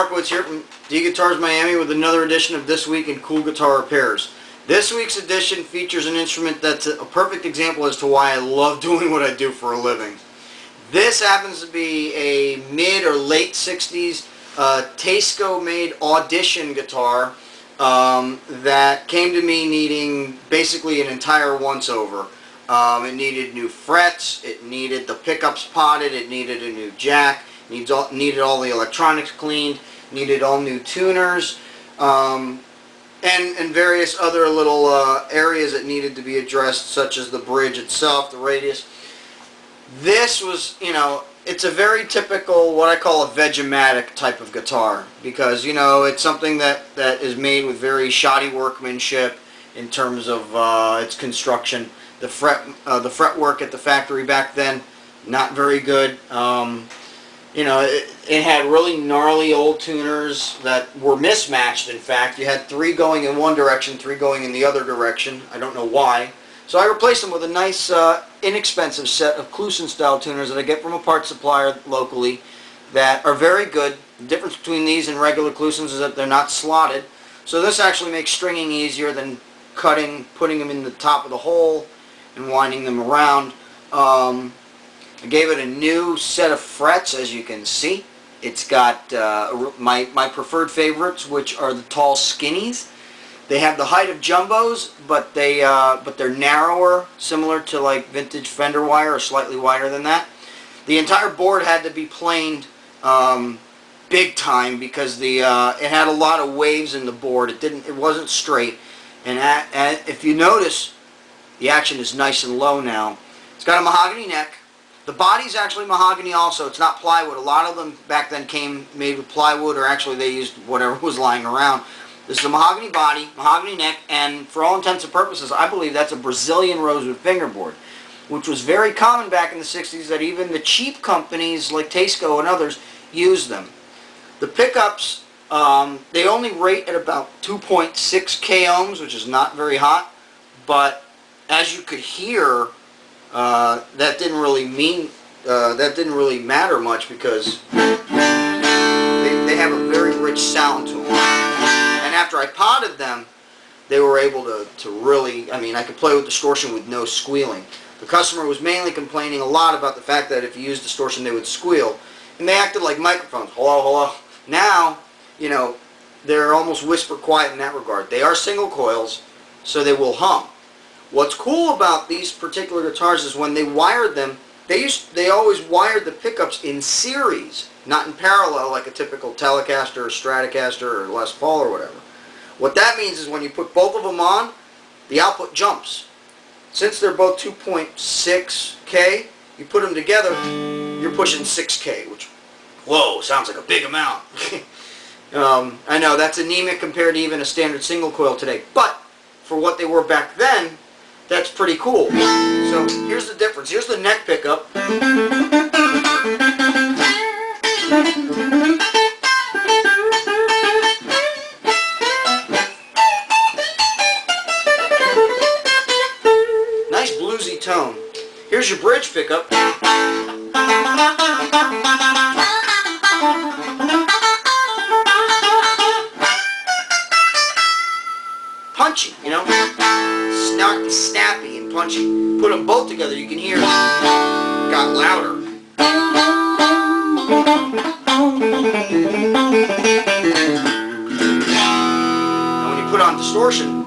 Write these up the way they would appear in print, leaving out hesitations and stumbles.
Markowitz here from D Guitars Miami with another edition of This Week in Cool Guitar Repairs. This week's edition features an instrument that's a perfect example as to why I love doing what I do for a living. This happens to be a mid or late 60s Teisco made Audition guitar that came to me needing basically an entire once-over. It needed new frets, it needed the pickups potted, it needed a new jack, needed all the electronics cleaned, needed all new tuners, and various other little areas that needed to be addressed, such as the bridge itself, the radius. This was, it's a very typical, what I call a Vegematic type of guitar, because, it's something that is made with very shoddy workmanship in terms of its construction. The fretwork at the factory back then, not very good. It had really gnarly old tuners that were mismatched. In fact, you had 3 going in one direction, 3 going in the other direction. I don't know why. So I replaced them with a nice, inexpensive set of Kluson style tuners that I get from a parts supplier locally that are very good. The difference between these and regular Klusons is that they're not slotted. So this actually makes stringing easier than cutting, putting them in the top of the hole and winding them around. I gave it a new set of frets, as you can see. It's got my preferred favorites, which are the tall skinnies. They have the height of jumbos, but they're narrower, similar to like vintage Fender wire, or slightly wider than that. The entire board had to be planed big time because it had a lot of waves in the board. It wasn't straight, and if you notice, the action is nice and low now. It's got a mahogany neck. The body's actually mahogany also. It's not plywood. A lot of them back then came made with plywood, or actually they used whatever was lying around. This is a mahogany body, mahogany neck, and for all intents and purposes, I believe that's a Brazilian rosewood fingerboard, which was very common back in the 60s, that even the cheap companies like Teisco and others used them. The pickups, they only rate at about 2.6 k ohms, which is not very hot, but as you could hear, that didn't really matter much, because they have a very rich sound to them. And after I potted them, they were able to really, I could play with distortion with no squealing. The customer was mainly complaining a lot about the fact that if you used distortion they would squeal, and they acted like microphones. Hello, hello. Now, they're almost whisper quiet in that regard. They are single coils, so they will hum. What's cool about these particular guitars is when they wired them, they always wired the pickups in series, not in parallel like a typical Telecaster or Stratocaster or Les Paul or whatever. What that means is when you put both of them on, the output jumps. Since they're both 2.6 K, you put them together, you're pushing 6 K, which, whoa, sounds like a big amount. I know, that's anemic compared to even a standard single coil today, but for what they were back then, that's pretty cool. So here's the difference. Here's the neck pickup. Nice bluesy tone. Here's your bridge pickup. Punchy, snappy and punchy. Put them both together, you can hear it got louder. And when you put on distortion,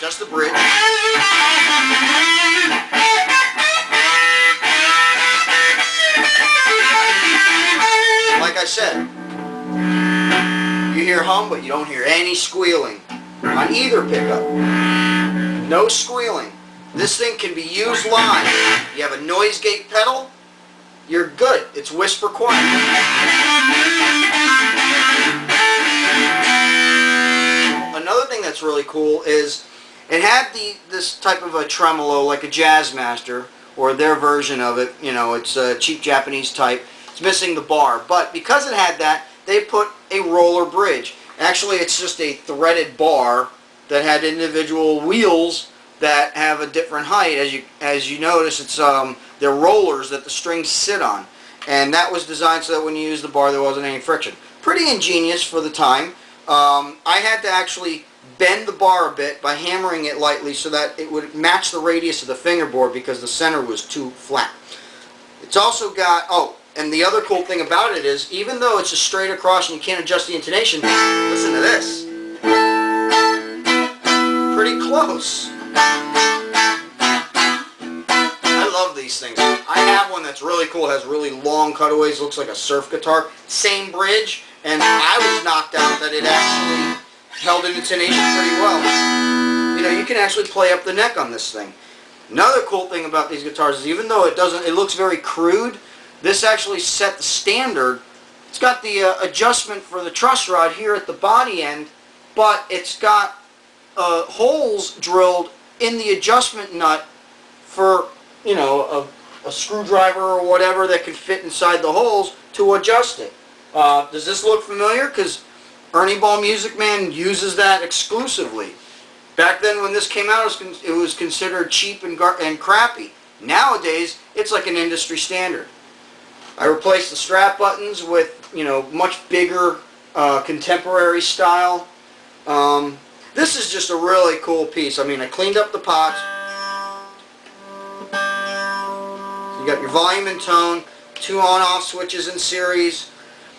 just the bridge. Like I said, you hear hum, but you don't hear any squealing on either pickup. No squealing. This thing can be used live. You have a noise gate pedal, you're good. It's whisper quiet. Another thing that's really cool is it had this type of a tremolo like a Jazzmaster, or their version of it. It's a cheap Japanese type. It's missing the bar, but because it had that, they put a roller bridge. Actually, it's just a threaded bar that had individual wheels that have a different height. As you notice, it's they're rollers that the strings sit on, and that was designed so that when you use the bar, there wasn't any friction. Pretty ingenious for the time. I had to actually bend the bar a bit by hammering it lightly so that it would match the radius of the fingerboard because the center was too flat. It's also got, oh, and the other cool thing about it is, even though it's just straight across and you can't adjust the intonation, listen to this. Pretty close. I love these things. I have one that's really cool, has really long cutaways, looks like a surf guitar. Same bridge, and I was knocked out that it actually held an intonation pretty well. You know, you can actually play up the neck on this thing. Another cool thing about these guitars is even though it looks very crude, this actually set the standard. It's got the adjustment for the truss rod here at the body end, but it's got holes drilled in the adjustment nut for, you know, a screwdriver or whatever that can fit inside the holes to adjust it. Does this look familiar? Because Ernie Ball Music Man uses that exclusively. Back then when this came out, it was considered cheap and crappy. Nowadays, it's like an industry standard. I replaced the strap buttons with, you know, much bigger contemporary style. This is just a really cool piece. I mean, I cleaned up the pots. You got your volume and tone, 2 on-off switches in series.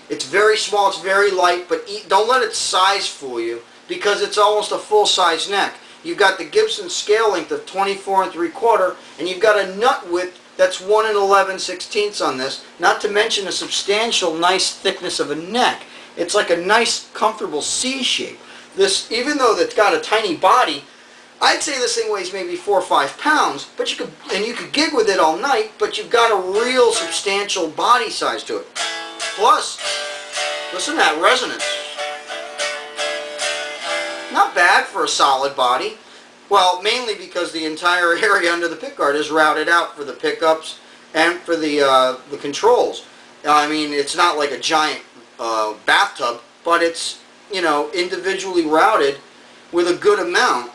It's very small, it's very light, but don't let its size fool you because it's almost a full-size neck. You've got the Gibson scale length of 24 3/4, and you've got a nut width that's 1 11/16 on this, not to mention a substantial, nice thickness of a neck. It's like a nice, comfortable C shape. This, even though it's got a tiny body, I'd say this thing weighs maybe 4 or 5 pounds, but you could gig with it all night, but you've got a real substantial body size to it. Plus, listen to that resonance. Not bad for a solid body. Well, mainly because the entire area under the pickguard is routed out for the pickups and for the controls. I mean, it's not like a giant bathtub, but it's, you know, individually routed with a good amount.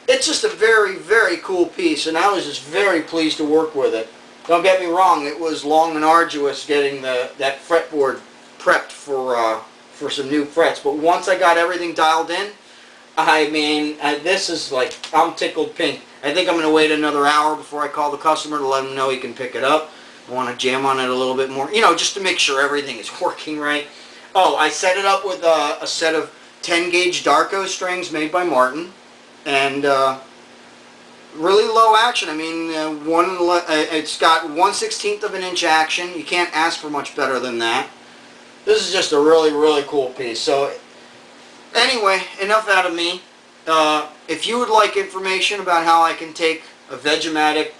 It's just a very, very cool piece, and I was just very pleased to work with it. Don't get me wrong, it was long and arduous getting that fretboard prepped for some new frets, but once I got everything dialed in, I mean, this is like, I'm tickled pink. I think I'm going to wait another hour before I call the customer to let him know he can pick it up. I want to jam on it a little bit more, you know, just to make sure everything is working right. Oh, I set it up with a set of 10 gauge Darko strings made by Martin, and really low action. I mean, it's got 1/16 of an inch action. You can't ask for much better than that. This is just a really, really cool piece. So anyway, enough out of me. If you would like information about how I can take a Vegematic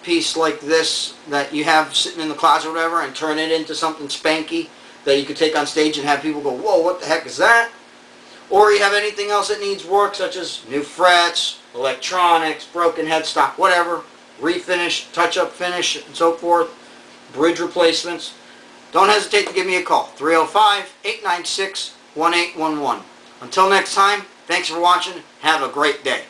piece like this that you have sitting in the closet or whatever and turn it into something spanky that you could take on stage and have people go, whoa, what the heck is that? Or you have anything else that needs work, such as new frets, electronics, broken headstock, whatever, refinish, touch-up finish, and so forth, bridge replacements, don't hesitate to give me a call, 305-896-1811. Until next time, thanks for watching. Have a great day.